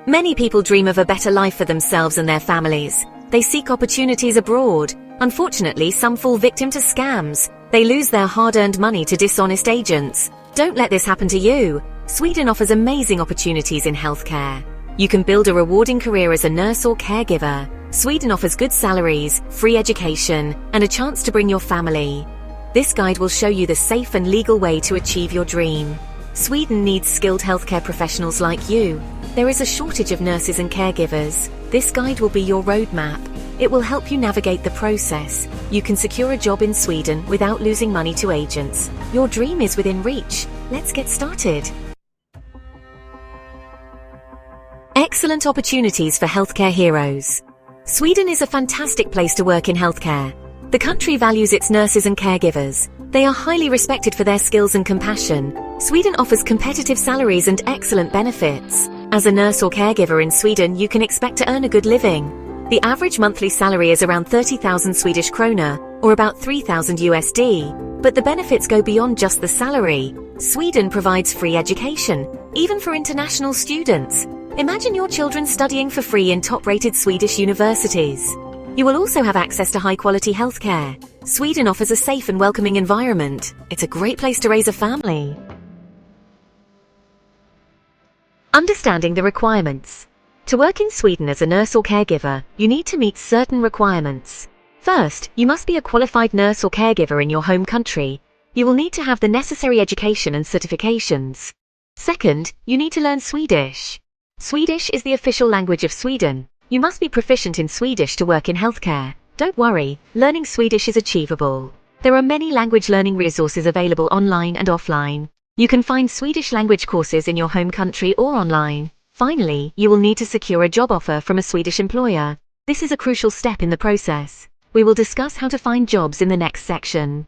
Many people dream of a better life for themselves and their families. They seek opportunities abroad. Unfortunately, some fall victim to scams. They lose their hard-earned money to dishonest agents. Don't let this happen to you. Sweden offers amazing opportunities in healthcare. You can build a rewarding career as a nurse or caregiver. Sweden offers good salaries, free education, and a chance to bring your family. This guide will show you the safe and legal way to achieve your dream. Sweden needs skilled healthcare professionals like you. There is a shortage of nurses and caregivers. This guide will be your roadmap. It will help you navigate the process. You can secure a job in Sweden without losing money to agents. Your dream is within reach. Let's get started. Excellent opportunities for healthcare heroes. Sweden is a fantastic place to work in healthcare. The country values its nurses and caregivers. They are highly respected for their skills and compassion. Sweden offers competitive salaries and excellent benefits. As a nurse or caregiver in Sweden, you can expect to earn a good living. The average monthly salary is around 30,000 Swedish krona, or about 3,000 USD. But the benefits go beyond just the salary. Sweden provides free education, even for international students. Imagine your children studying for free in top-rated Swedish universities. You will also have access to high-quality healthcare. Sweden offers a safe and welcoming environment. It's a great place to raise a family. Understanding the requirements. To work in Sweden as a nurse or caregiver, you need to meet certain requirements. First, you must be a qualified nurse or caregiver in your home country. You will need to have the necessary education and certifications. Second, you need to learn Swedish. Swedish is the official language of Sweden. You must be proficient in Swedish to work in healthcare. Don't worry, learning Swedish is achievable. There are many language learning resources available online and offline. You can find Swedish language courses in your home country or online. Finally, you will need to secure a job offer from a Swedish employer. This is a crucial step in the process. We will discuss how to find jobs in the next section.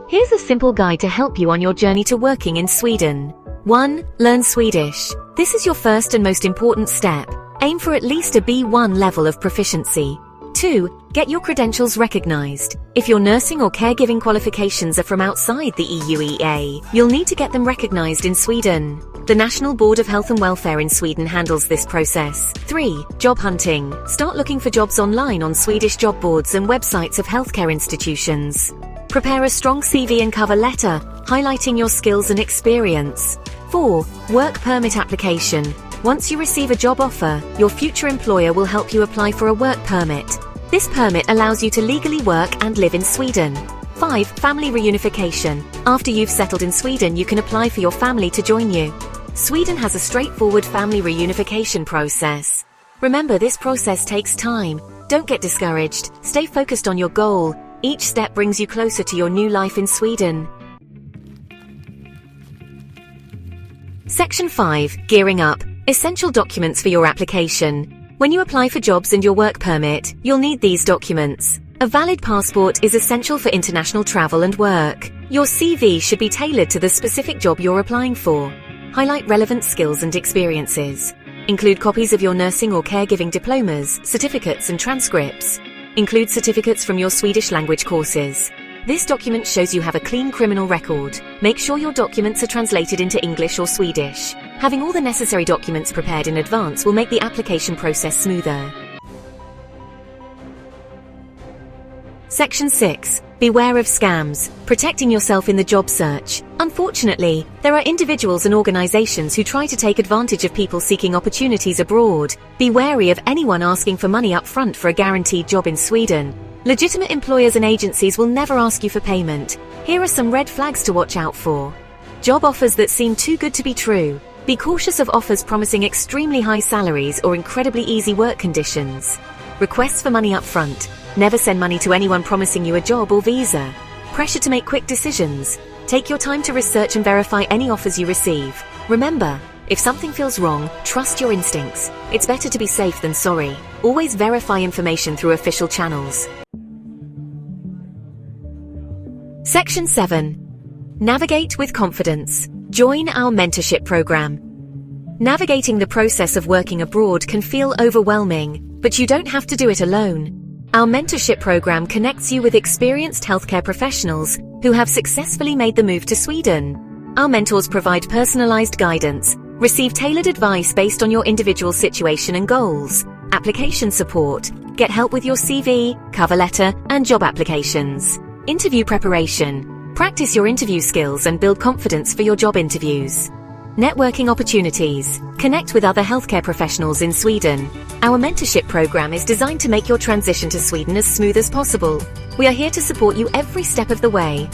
Here's a simple guide to help you on your journey to working in Sweden. 1. Learn Swedish. This is your first and most important step. Aim for at least a B1 level of proficiency. 2. Get your credentials recognized. If your nursing or caregiving qualifications are from outside the EUEA, you'll need to get them recognized in Sweden. The National Board of Health and Welfare in Sweden handles this process. 3. Job hunting. Start looking for jobs online on Swedish job boards and websites of healthcare institutions. Prepare a strong CV and cover letter, highlighting your skills and experience. 4. Work permit application. Once you receive a job offer, your future employer will help you apply for a work permit. This permit allows you to legally work and live in Sweden. 5. Family reunification. After you've settled in Sweden, you can apply for your family to join you. Sweden has a straightforward family reunification process. Remember, this process takes time. Don't get discouraged. Stay focused on your goal. Each step brings you closer to your new life in Sweden. Section 5. Gearing up. Essential documents for your application. When you apply for jobs and your work permit, you'll need these documents. A valid passport is essential for international travel and work. Your CV should be tailored to the specific job you're applying for. Highlight relevant skills and experiences. Include copies of your nursing or caregiving diplomas, certificates and transcripts. Include certificates from your Swedish language courses. This document shows you have a clean criminal record. Make sure your documents are translated into English or Swedish. Having all the necessary documents prepared in advance will make the application process smoother. Section 6. Beware of scams. Protecting yourself in the job search. Unfortunately, there are individuals and organizations who try to take advantage of people seeking opportunities abroad. Be wary of anyone asking for money up front for a guaranteed job in Sweden. Legitimate employers and agencies will never ask you for payment. Here are some red flags to watch out for. Job offers that seem too good to be true. Be cautious of offers promising extremely high salaries or incredibly easy work conditions. Requests for money up front. Never send money to anyone promising you a job or visa. Pressure to make quick decisions. Take your time to research and verify any offers you receive. Remember, if something feels wrong, trust your instincts. It's better to be safe than sorry. Always verify information through official channels. Section 7. Navigate with confidence. Join our mentorship program. Navigating the process of working abroad can feel overwhelming, but you don't have to do it alone. Our mentorship program connects you with experienced healthcare professionals who have successfully made the move to Sweden. Our mentors provide personalized guidance, receive tailored advice based on your individual situation and goals, application support, get help with your CV, cover letter, and job applications. Interview preparation. Practice your interview skills and build confidence for your job interviews. Networking opportunities. Connect with other healthcare professionals in Sweden. Our mentorship program is designed to make your transition to Sweden as smooth as possible. We are here to support you every step of the way.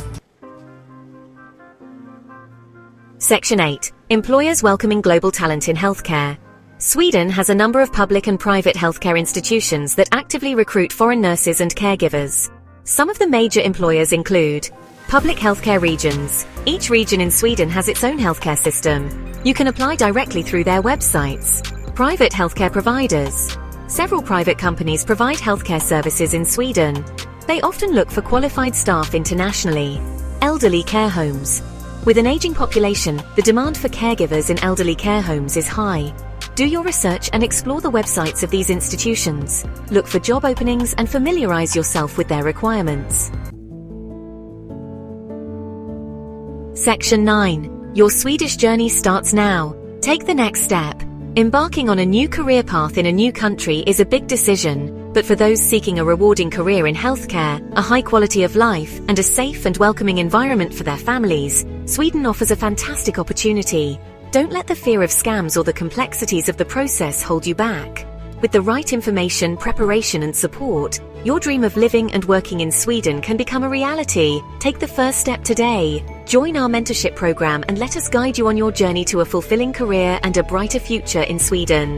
Section 8. Employers welcoming global talent in healthcare. Sweden has a number of public and private healthcare institutions that actively recruit foreign nurses and caregivers. Some of the major employers include public healthcare regions. Each region in Sweden has its own healthcare system. You can apply directly through their websites. Private healthcare providers. Several private companies provide healthcare services in Sweden. They often look for qualified staff internationally. Elderly care homes. With an aging population, the demand for caregivers in elderly care homes is high. Do your research and explore the websites of these institutions. Look for job openings and familiarize yourself with their requirements. Section 9. Your Swedish journey starts now. Take the next step. Embarking on a new career path in a new country is a big decision, but for those seeking a rewarding career in healthcare, a high quality of life, and a safe and welcoming environment for their families, Sweden offers a fantastic opportunity. Don't let the fear of scams or the complexities of the process hold you back. With the right information, preparation, and support, your dream of living and working in Sweden can become a reality. Take the first step today. Join our mentorship program and let us guide you on your journey to a fulfilling career and a brighter future in Sweden.